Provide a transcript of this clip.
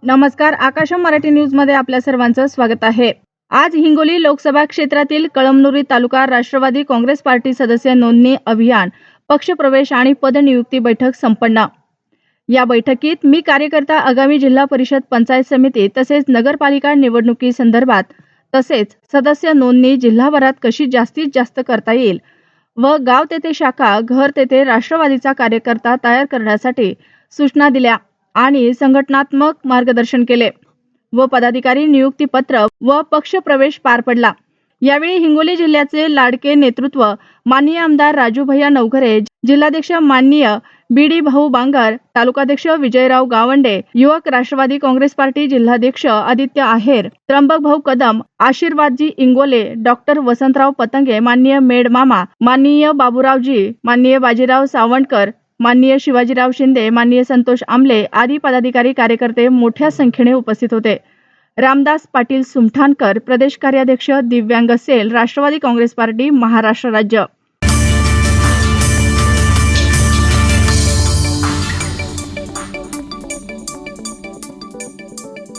नमस्कार, आकाशम मराठी न्यूज मध्ये आपल्या सर्वांचं स्वागत आहे। आज हिंगोली लोकसभा क्षेत्रातील कळमनुरी तालुका राष्ट्रवादी काँग्रेस पार्टी सदस्य नोंदणी अभियान, पक्षप्रवेश आणि पदनियुक्ती बैठक संपन्न। या बैठकीत मी कार्यकर्ता आगामी जिल्हा परिषद पंचायत समिती तसेच नगरपालिका निवडणुकी संदर्भात तसेच सदस्य नोंदणी जिल्हाभरात कशी जास्तीत जास्त करता येईल व गाव तेथे शाखा, घर तेथे राष्ट्रवादीचा कार्यकर्ता तयार करण्यासाठी सूचना दिल्या आणि संघटनात्मक मार्गदर्शन केले व पदाधिकारी नियुक्ती पत्र व पक्ष प्रवेश पार पडला। यावेळी हिंगोली जिल्ह्याचे लाडके नेतृत्व माननीय आमदार राजू भैया नवघरे, जिल्हाध्यक्ष माननीय बीडी भाऊ बांगर, तालुकाध्यक्ष विजयराव गावंडे, युवक राष्ट्रवादी काँग्रेस पार्टी जिल्हाध्यक्ष आदित्य आहेर, त्र्यंबक भाऊ कदम, आशीर्वादजी इंगोले, डॉक्टर वसंतराव पतंगे, माननीय मेड मामा, माननीय बाबूरावजी, माननीय बाजीराव सावंतकर, माननीय शिवाजीराव शिंदे, माननीय संतोष आमले आदी पदाधिकारी कार्यकर्ते मोठ्या संख्येने उपस्थित होते। रामदास पाटील सुमठानकर, प्रदेश कार्याध्यक्ष दिव्यांग सेल, राष्ट्रवादी काँग्रेस पार्टी महाराष्ट्र राज्य।